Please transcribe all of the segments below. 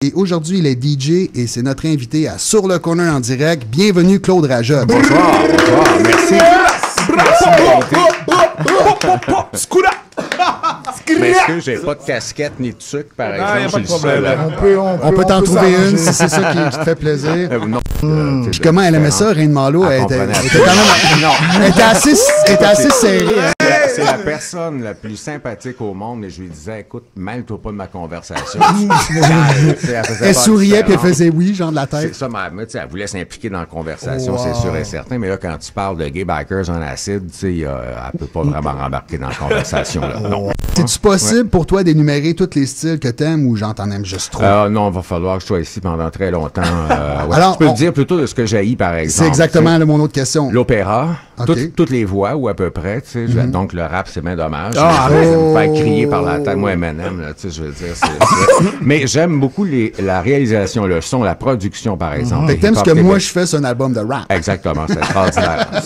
Et aujourd'hui, il est DJ et c'est notre invité à Sur le Corner en direct. Bienvenue, Claude Rajotte. Bonsoir, merci. Mais est-ce que j'ai pas de casquette ni de sucre, par exemple? Il n'y a pas de problème. On peut t'en trouver une si c'est ça qui te fait plaisir. Non. Puis comment elle aimait ça, Reine Malo? Elle était assez serrée. Hein? C'est la personne la plus sympathique au monde, mais je lui disais, écoute, mêle-toi pas de ma conversation. Elle souriait puis elle faisait oui, genre de la tête. C'est ça, mais elle voulait s'impliquer dans la conversation, c'est sûr et certain. Mais là, quand tu parles de gay bikers en acide, elle peut pas vraiment rembarquer dans la conversation. Là. Non. C'est-tu possible pour toi d'énumérer tous les styles que t'aimes ou genre t'en aimes juste trop? Non, il va falloir que je sois ici pendant très longtemps. Alors, je peux te dire plutôt de ce que j'haïs, par exemple. C'est exactement mon autre question. L'opéra, okay. Toutes les voix, ou à peu près. Donc, le rap, c'est bien dommage. Ça me fait crier par la tête. Moi, Eminem, là, je veux dire. Mais j'aime beaucoup la réalisation, le son, la production, par exemple. Fait que t'aimes ce que moi je fais sur un album de rap. Exactement, c'est extraordinaire.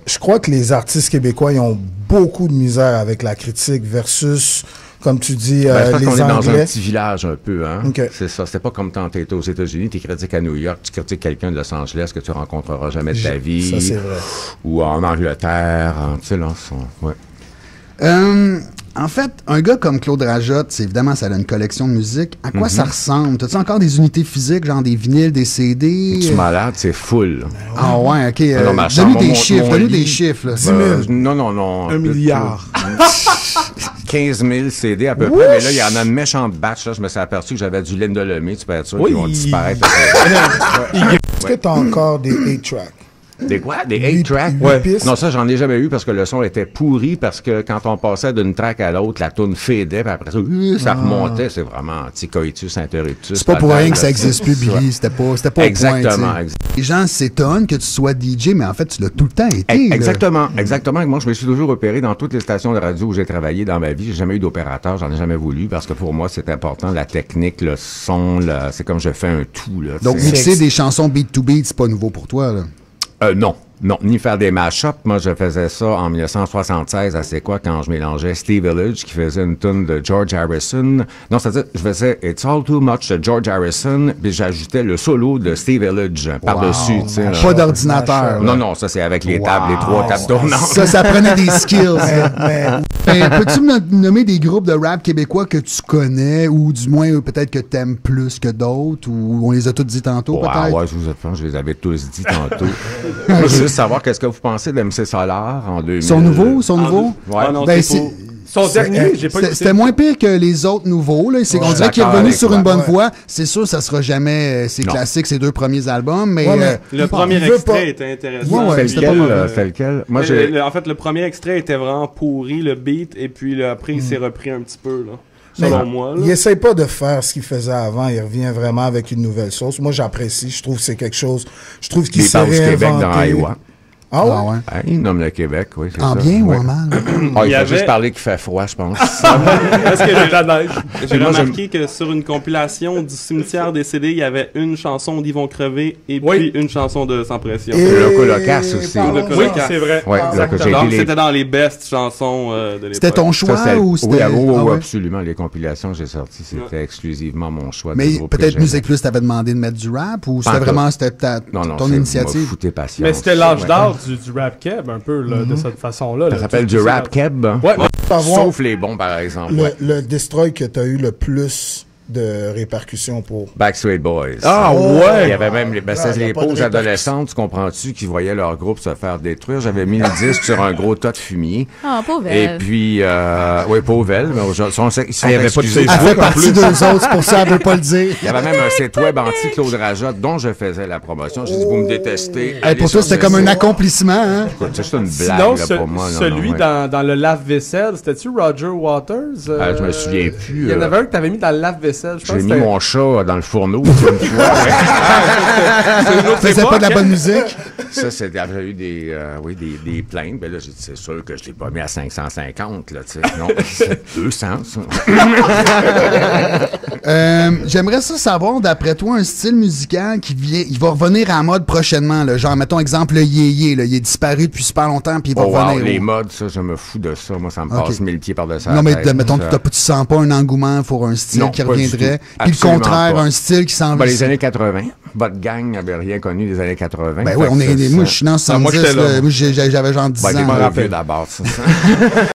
Je crois que les artistes québécois, ils ont beaucoup de misère avec la critique versus, comme tu dis, je pense les qu'on est dans Anglais. un petit village un peu, hein. Okay. C'est ça. C'est pas comme quand t'es aux États-Unis, tu critiques à New York, tu critiques quelqu'un de Los Angeles que tu rencontreras jamais de ta vie. Ça, c'est vrai. Ou en Angleterre, tu sais, là, ouais. En fait, un gars comme Claude Rajotte, c'est évidemment, ça a une collection de musique. À quoi ça ressemble? T'as-tu encore des unités physiques, genre des vinyles, des CD? Tu es malade, c'est full. Ah ouais, OK. Donne-nous des chiffres, là. 10 000. Non. 1 milliard. 15 000 CD à peu près, mais là, il y en a une méchante batch. Là, je me suis aperçu que j'avais du Linda Lemay, tu peux être sûr qu'ils vont disparaître. Est-ce que tu as encore des 8-tracks? Des quoi? Des 8-tracks? Non, ça, j'en ai jamais eu parce que le son était pourri, parce que quand on passait d'une track à l'autre, la toune fadait, puis après ça, ça remontait. C'est vraiment anti-coitus interruptus. C'est pas pour rien que ça existe plus, Billy. C'était pas exactement. Les gens s'étonnent que tu sois DJ, mais en fait, tu l'as tout le temps été. Exactement. Moi, je me suis toujours opéré dans toutes les stations de radio où j'ai travaillé dans ma vie. J'ai jamais eu d'opérateur, j'en ai jamais voulu, parce que pour moi, c'est important, la technique, le son, c'est comme je fais un tout. Là, donc, mixer des chansons beat-to-beat, c'est pas nouveau pour toi, là? Non, ni faire des mash-ups. Moi, je faisais ça en 1976, à C'est quoi, quand je mélangeais Steve Village, qui faisait une tune de George Harrison. Non, c'est-à-dire, je faisais It's All Too Much de George Harrison, puis j'ajoutais le solo de Steve Village par-dessus. Pas d'ordinateur. Non, ça, c'est avec les tables, les 3 tables tournantes. Ça prenait des skills. Peux-tu me nommer des groupes de rap québécois que tu connais, ou du moins peut-être que tu aimes plus que d'autres, ou on les a tous dit tantôt, peut-être? Ouais, je les avais tous dit tantôt. Juste savoir qu'est-ce que vous pensez d'MC Solar en 2000. Son nouveau? Ouais. Ah non, son dernier, j'ai pas écouté. C'était moins pire que les autres nouveaux. Là. On dirait qu'il est revenu sur une bonne voie. C'est sûr, ça sera jamais ses classiques, ses 2 premiers albums. Mais, le premier extrait était intéressant. C'est lequel? Moi, en fait, le premier extrait était vraiment pourri, le beat, et puis après, il s'est repris un petit peu. Là. Selon moi. Là. Il essaie pas de faire ce qu'il faisait avant. Il revient vraiment avec une nouvelle sauce. Moi, j'apprécie. Je trouve que c'est quelque chose. Je trouve qu'il s'est réinventé. Il parle du Québec dans Iowa. Ah ouais? Il nomme le Québec, oui, c'est en ça. bien ou en mal? Il faut juste parler qu'il fait froid, je pense. Parce que j'ai remarqué que sur une compilation du Cimetière des CD, il y avait une chanson d'Yvon Crevé et puis une chanson de Sans Pression. Le Colocasse aussi. Oui, c'est vrai. Ouais, c'était dans les best chansons de l'époque. C'était ton choix ou c'était... Oui, absolument. Les compilations que j'ai sorties, c'était exclusivement mon choix. Mais peut-être Musique Plus t'avait demandé de mettre du rap ou c'était vraiment ton initiative? Mais c'était l'âge d'or du rap keb un peu là, de cette façon-là. Ça s'appelle du rap keb? Ouais. Sauf les bons, par exemple. Le destroy que tu as eu le plus de répercussions pour... Backstreet Boys. Ah ouais! Il y avait même les pauses adolescentes, tu comprends-tu, qui voyaient leur groupe se faire détruire. J'avais mis le disque sur un gros tas de fumier. Ah, pauvre. Et puis, oui, pauvre elle, mais il y avait pas de Facebook. Elle fait partie d'eux autres, c'est pour ça, elle veut pas le dire. Il y avait même un site web anti-Claude Rajotte dont je faisais la promotion. J'ai dit, vous me détestez. Pour toi, c'était comme un accomplissement, hein? C'est juste une blague, sinon, pour moi. Celui dans le lave-vaisselle, c'était-tu Roger Waters? Je me souviens plus. Il y en avait un que t'avais mis dans le lave-vaisselle. J'ai mis mon chat dans le fourneau une fois. Faisait pas de la bonne musique. Ça, j'avais eu des plaintes. Ben là, j'ai dit, c'est sûr que je l'ai pas mis à 550, là, tu sais. Non, c'est 200, ça. J'aimerais ça savoir, d'après toi, un style musical il va revenir en mode prochainement, là. Genre, mettons, exemple, le yéyé, là. Il est disparu depuis super longtemps, puis il va revenir. Les modes, ça, je me fous de ça. Moi, ça me passe 1000 pieds par-dessus la Non, mais tête, mettons, tu sens pas un engouement pour un style qui reviendrait. Puis le contraire, un style qui s'en va. Les années 80. Votre gang n'avait rien connu des années 80. Ben oui, moi, je suis dans 70, moi, j'avais genre 10 ans. Moi, d'abord, ça.